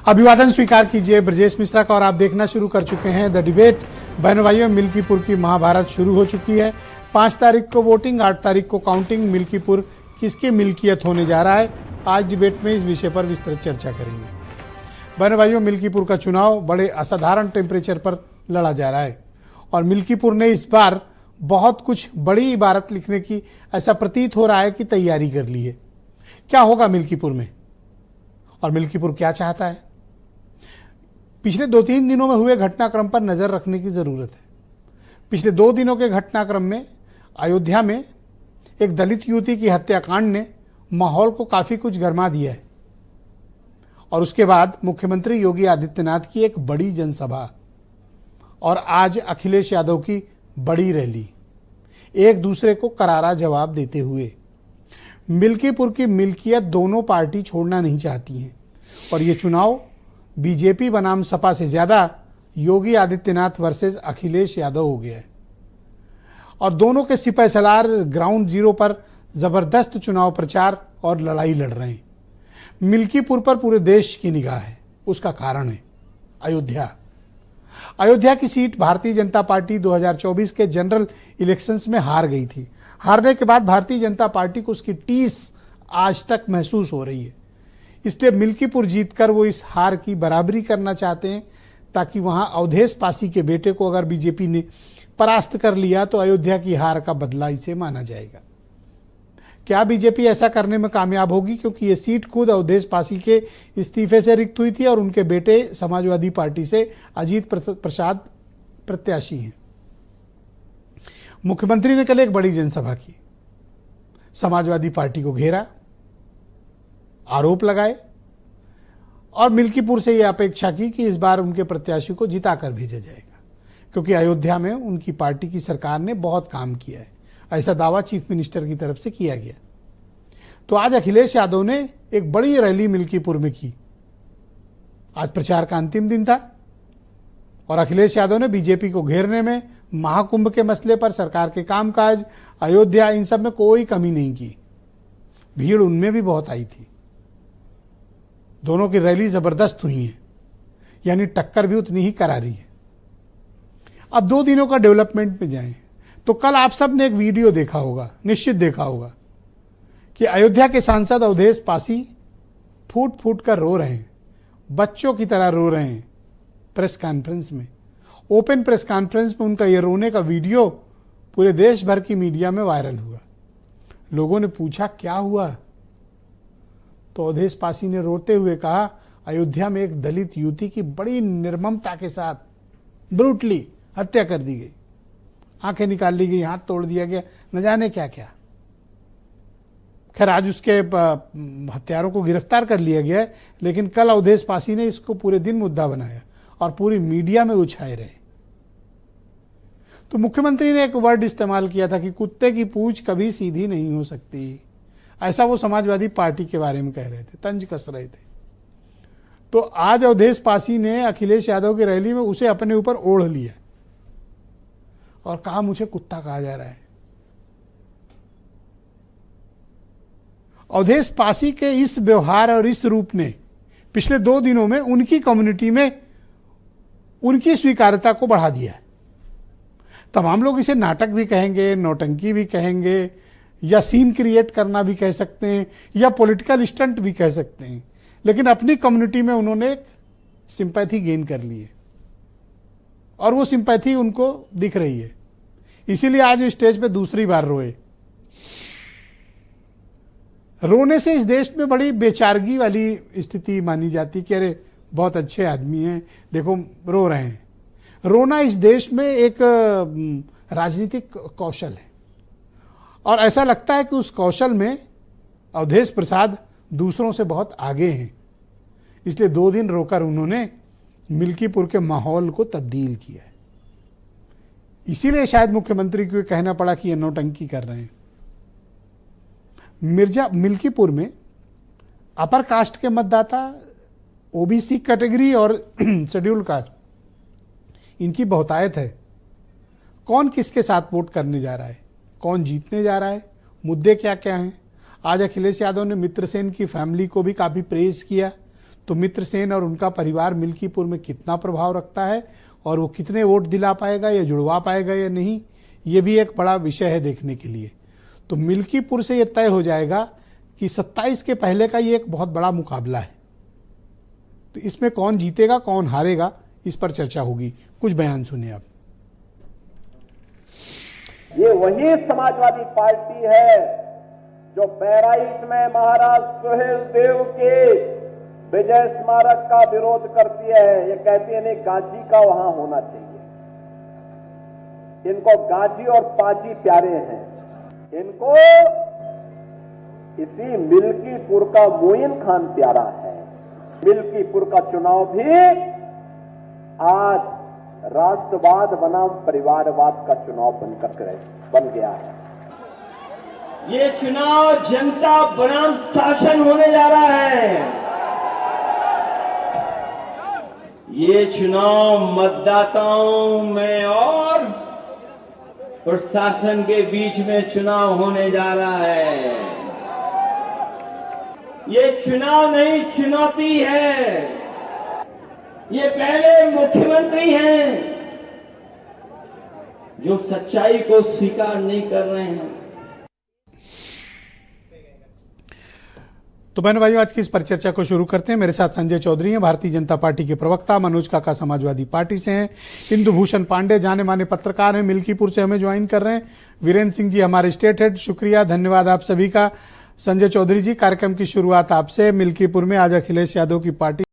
अभिवादन स्वीकार कीजिए ब्रजेश मिश्रा का और आप देखना शुरू कर चुके हैं द डिबेट। बहनों भाइयों, मिल्कीपुर की महाभारत शुरू हो चुकी है। 5 तारीख को वोटिंग, 8 तारीख को काउंटिंग। मिल्कीपुर किसकी मिल्कियत होने जा रहा है, आज डिबेट में इस विषय पर विस्तृत चर्चा करेंगे। बहनों भाइयों, मिल्कीपुर का चुनाव बड़े असाधारण टेम्परेचर पर लड़ा जा रहा है और मिल्कीपुर ने इस बार बहुत कुछ बड़ी इबारत लिखने की ऐसा प्रतीत हो रहा है कि तैयारी कर ली है। क्या होगा मिल्कीपुर में और मिल्कीपुर क्या चाहता है, पिछले 2-3 दिनों में हुए घटनाक्रम पर नजर रखने की जरूरत है। पिछले 2 दिनों के घटनाक्रम में अयोध्या में एक दलित युवती की हत्याकांड ने माहौल को काफी कुछ गरमा दिया है और उसके बाद मुख्यमंत्री योगी आदित्यनाथ की एक बड़ी जनसभा और आज अखिलेश यादव की बड़ी रैली, एक दूसरे को करारा जवाब देते हुए मिल्कीपुर की मिल्कियत दोनों पार्टी छोड़ना नहीं चाहती हैं और ये चुनाव बीजेपी बनाम सपा से ज्यादा योगी आदित्यनाथ वर्सेस अखिलेश यादव हो गया है और दोनों के सिपह सलार ग्राउंड जीरो पर जबरदस्त चुनाव प्रचार और लड़ाई लड़ रहे हैं। मिल्कीपुर पर पूरे देश की निगाह है। उसका कारण है अयोध्या की सीट भारतीय जनता पार्टी 2024 के जनरल इलेक्शंस में हार गई थी। हारने के बाद भारतीय जनता पार्टी को उसकी टीस आज तक महसूस हो रही है, इसलिए मिल्कीपुर जीतकर वो इस हार की बराबरी करना चाहते हैं ताकि वहां अवधेश पासी के बेटे को अगर बीजेपी ने परास्त कर लिया तो अयोध्या की हार का बदला इसे माना जाएगा। क्या बीजेपी ऐसा करने में कामयाब होगी, क्योंकि ये सीट खुद अवधेश पासी के इस्तीफे से रिक्त हुई थी और उनके बेटे समाजवादी पार्टी से अजीत प्रसाद प्रत्याशी हैं। मुख्यमंत्री ने कल एक बड़ी जनसभा की, समाजवादी पार्टी को घेरा, आरोप लगाए और मिल्कीपुर से यह अपेक्षा की कि इस बार उनके प्रत्याशी को जिताकर भेजा जाएगा, क्योंकि अयोध्या में उनकी पार्टी की सरकार ने बहुत काम किया है, ऐसा दावा चीफ मिनिस्टर की तरफ से किया गया। तो आज अखिलेश यादव ने एक बड़ी रैली मिल्कीपुर में की। आज प्रचार का अंतिम दिन था और अखिलेश यादव ने बीजेपी को घेरने में महाकुंभ के मसले पर, सरकार के कामकाज, अयोध्या, इन सब में कोई कमी नहीं की। भीड़ उनमें भी बहुत आई थी। दोनों की रैली जबरदस्त हुई है, यानी टक्कर भी उतनी ही करारी है। अब 2 दिनों का डेवलपमेंट में जाएं तो कल आप सब ने एक वीडियो देखा होगा, निश्चित देखा होगा, कि अयोध्या के सांसद अवधेश पासी फूट फूट कर रो रहे हैं, बच्चों की तरह रो रहे हैं। प्रेस कॉन्फ्रेंस में, ओपन प्रेस कॉन्फ्रेंस में उनका ये रोने का वीडियो पूरे देश भर की मीडिया में वायरल हुआ। लोगों ने पूछा क्या हुआ, तो अवधेश पासी ने रोते हुए कहा, अयोध्या में एक दलित युवती की बड़ी निर्ममता के साथ ब्रूटली हत्या कर दी गई, आंखें निकाल ली गई, हाथ तोड़ दिया गया, न जाने क्या क्या। खैर आज उसके हत्यारों को गिरफ्तार कर लिया गया है, लेकिन कल अवधेश पासी ने इसको पूरे दिन मुद्दा बनाया और पूरी मीडिया में उछाए रहे। तो मुख्यमंत्री ने एक वर्ड इस्तेमाल किया था कि कुत्ते की पूंछ कभी सीधी नहीं हो सकती, ऐसा वो समाजवादी पार्टी के बारे में कह रहे थे, तंज कस रहे थे। तो आज अवधेश पासी ने अखिलेश यादव की रैली में उसे अपने ऊपर ओढ़ लिया और कहा मुझे कुत्ता कहा जा रहा है। अवधेश पासी के इस व्यवहार और इस रूप ने पिछले 2 दिनों में उनकी कम्युनिटी में उनकी स्वीकार्यता को बढ़ा दिया है। तमाम लोग इसे नाटक भी कहेंगे, नौटंकी भी कहेंगे, या सीन क्रिएट करना भी कह सकते हैं, या पॉलिटिकल स्टंट भी कह सकते हैं, लेकिन अपनी कम्युनिटी में उन्होंने एक सिंपैथी गेन कर ली है और वो सिंपैथी उनको दिख रही है। इसीलिए आज स्टेज पे दूसरी बार रोए। रोने से इस देश में बड़ी बेचारगी वाली स्थिति मानी जाती कि अरे बहुत अच्छे आदमी हैं, देखो रो रहे हैं। रोना इस देश में एक राजनीतिक कौशल है और ऐसा लगता है कि उस कौशल में अवधेश प्रसाद दूसरों से बहुत आगे हैं, इसलिए 2 दिन रोकर उन्होंने मिल्कीपुर के माहौल को तब्दील किया है। इसीलिए शायद मुख्यमंत्री को कहना पड़ा कि ये नौटंकी कर रहे हैं। मिल्कीपुर में अपर कास्ट के मतदाता, ओबीसी कैटेगरी और शेड्यूल कास्ट, इनकी बहुतायत है। कौन किसके साथ वोट करने जा रहा है, कौन जीतने जा रहा है, मुद्दे क्या क्या हैं। आज अखिलेश यादव ने मित्रसेन की फैमिली को भी काफ़ी प्रेज किया, तो मित्र सेन और उनका परिवार मिल्कीपुर में कितना प्रभाव रखता है और वो कितने वोट दिला पाएगा या जुड़वा पाएगा या नहीं, ये भी एक बड़ा विषय है देखने के लिए। तो मिल्कीपुर से ये तय हो जाएगा कि 27 के पहले का ये एक बहुत बड़ा मुकाबला है। तो इसमें कौन जीतेगा कौन हारेगा, इस पर चर्चा होगी। कुछ बयान सुनिए आप। ये वही समाजवादी पार्टी है जो बहराइच में महाराज सुहेल देव के विजय स्मारक का विरोध करती है। ये कहती है नहीं, गांधी का वहां होना चाहिए। इनको गांधी और पाजी प्यारे हैं। इनको इसी मिल्कीपुर का मोइन खान प्यारा है। मिल्कीपुर का चुनाव भी आज राष्ट्रवाद बनाम परिवारवाद का चुनाव बन गया है। ये चुनाव जनता बनाम शासन होने जा रहा है। ये चुनाव मतदाताओं में और प्रशासन के बीच में चुनाव होने जा रहा है। ये चुनाव नहीं, चुनौती है। ये पहले मुख्यमंत्री हैं जो सच्चाई को स्वीकार नहीं कर रहे हैं। तो बहनों भाइयों, आज की इस परिचर्चा को शुरू करते हैं। मेरे साथ संजय चौधरी हैं, भारतीय जनता पार्टी के प्रवक्ता, मनोज काका समाजवादी पार्टी से हैं, इंदु भूषण पांडे जाने माने पत्रकार हैं, मिल्कीपुर से हमें ज्वाइन कर रहे हैं, वीरेंद्र सिंह जी हमारे स्टेट हेड। शुक्रिया, धन्यवाद आप सभी का। संजय चौधरी जी, कार्यक्रम की शुरुआत आपसे। मिल्कीपुर में आज अखिलेश यादव की पार्टी